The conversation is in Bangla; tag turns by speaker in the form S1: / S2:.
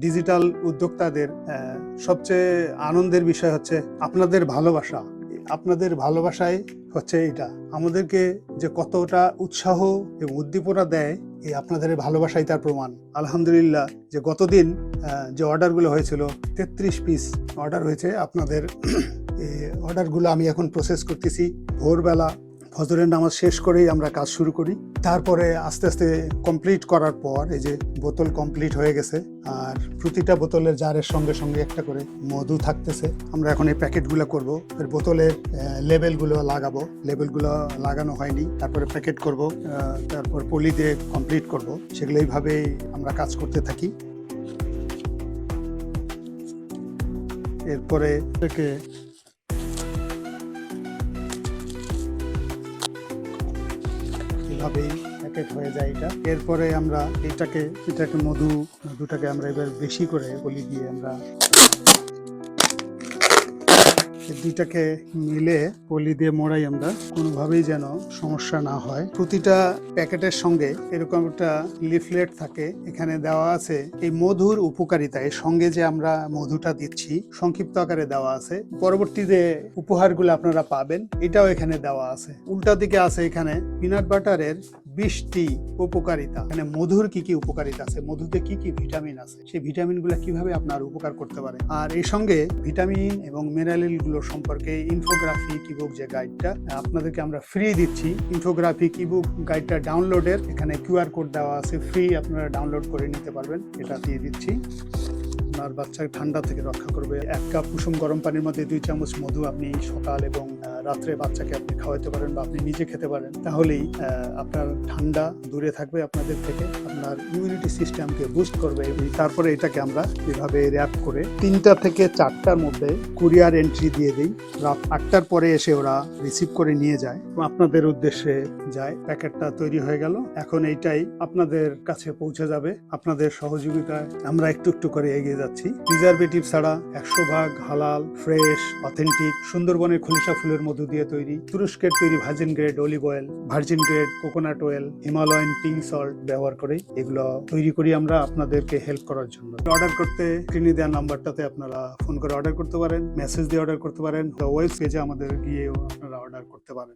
S1: ডিজিটাল উদ্যোক্তাদের সবচেয়ে আনন্দের বিষয় হচ্ছে আপনাদের ভালোবাসা। আপনাদের ভালোবাসায় হচ্ছে এটা আমাদেরকে যে কতটা উৎসাহ এবং উদ্দীপনা দেয়, এই আপনাদের ভালোবাসাই তার প্রমাণ। আলহামদুলিল্লাহ যে গতদিন যে অর্ডারগুলো হয়েছিল 33 পিস অর্ডার হয়েছে আপনাদের। এই অর্ডারগুলো আমি এখন প্রসেস করতেছি। ভোরবেলা ফজরের নামাজ শেষ করেই আমরা কাজ শুরু করি। তারপরে আস্তে আস্তে কমপ্লিট করার পর এই যে বোতল কমপ্লিট হয়ে গেছে, আর প্রতিটা বোতলের জারের সঙ্গে সঙ্গে একটা করে মধু থাকতেছে। আমরা এখন এই প্যাকেটগুলো করব, এর বোতলের লেবেলগুলো লাগাবো। লেবেলগুলো লাগানো হয়নি, তারপরে প্যাকেট করব, তারপর পলি দিয়ে কমপ্লিট করব। সেগুলো এইভাবেই আমরা কাজ করতে থাকি। এরপরে থেকে এভাবেই প্যাকেট হয়ে যায় এটা। এরপরে আমরা এটাকে মধুটাকে আমরা এবার বেশি করে পলি দিয়ে আমরা দুইটাকে মিলে পলি দিয়ে মোড়াই আমরা, কোনোভাবেই যেন সমস্যা না হয়। প্রতিটা প্যাকেটের সঙ্গে এরকম একটা লিফলেট থাকে, এখানে দেওয়া আছে এই মধুর উপকারিতা। এর সঙ্গে যে আমরা মধুটা দিচ্ছি সংক্ষিপ্ত আকারে দেওয়া আছে। পরবর্তীতে উপহারগুলো আপনারা পাবেন, এটাও এখানে দেওয়া আছে। উল্টা দিকে আছে এখানে পিনাট বাটারের 20টি উপকারিতা। এখানে মধুর কি কি উপকারিতা আছে, মধুতে কি কি ভিটামিন আছে, সেই ভিটামিনগুলো কিভাবে আপনার উপকার করতে পারে। আর এই সঙ্গে ভিটামিন এবং মিনারেল গুলো সম্পর্কে ইনফোগ্রাফিক ইবুক যে গাইডটা আপনাদেরকে আমরা ফ্রি দিচ্ছি। ইনফোগ্রাফিক ইবুক গাইডটা ডাউনলোডের এখানে কিউআর কোড দেওয়া আছে, ফ্রি আপনারা ডাউনলোড করে নিতে পারবেন। এটা দিয়ে দিচ্ছি। আপনার বাচ্চাকে ঠান্ডা থেকে রক্ষা করবে। 1 কাপ কুসুম গরম পানির মধ্যে 2 চামচ মধু আপনি সকাল এবং রাত্রে বাচ্চাকে আপনি খাওয়াতে পারেন বা আপনি নিজে খেতে পারেন। তাহলেই আপনার ঠান্ডা দূরে থাকবে আপনাদের থেকে, আপনার ইমিউনিটি সিস্টেমকে বুস্ট করবে। তারপরে এটাকে আমরা এভাবে র্যাপ করে 3টা থেকে 4টার মধ্যে কুরিয়ার এন্ট্রি দিয়ে দিই। রাত 8টার পরে এসে ওরা রিসিভ করে নিয়ে যায় এবং আপনাদের উদ্দেশ্যে যায়। প্যাকেটটা তৈরি হয়ে গেল, এখন এইটাই আপনাদের কাছে পৌঁছে যাবে। আপনাদের সহযোগিতায় আমরা একটু একটু করে এগিয়ে যাচ্ছি। প্রিজারভেটিভ ছাড়া 100% হালাল, ফ্রেশ, অথেন্টিক সুন্দরবনের খলিশা ফুলের মধু দিয়ে তৈরি, তুরস্কের তৈরি virgin grade olive oil, virgin grade coconut oil, Himalayan pink salt ব্যবহার করে এগুলো তৈরি করি আমরা আপনাদেরকে হেল্প করার জন্য। অর্ডার করতে স্ক্রিনে দেওয়া নাম্বারটাতে আপনারা ফোন করে অর্ডার করতে পারেন, মেসেজ দিয়ে অর্ডার করতে পারেন, ওয়েব পেজে আমাদের গিয়েও আপনারা অর্ডার করতে পারেন।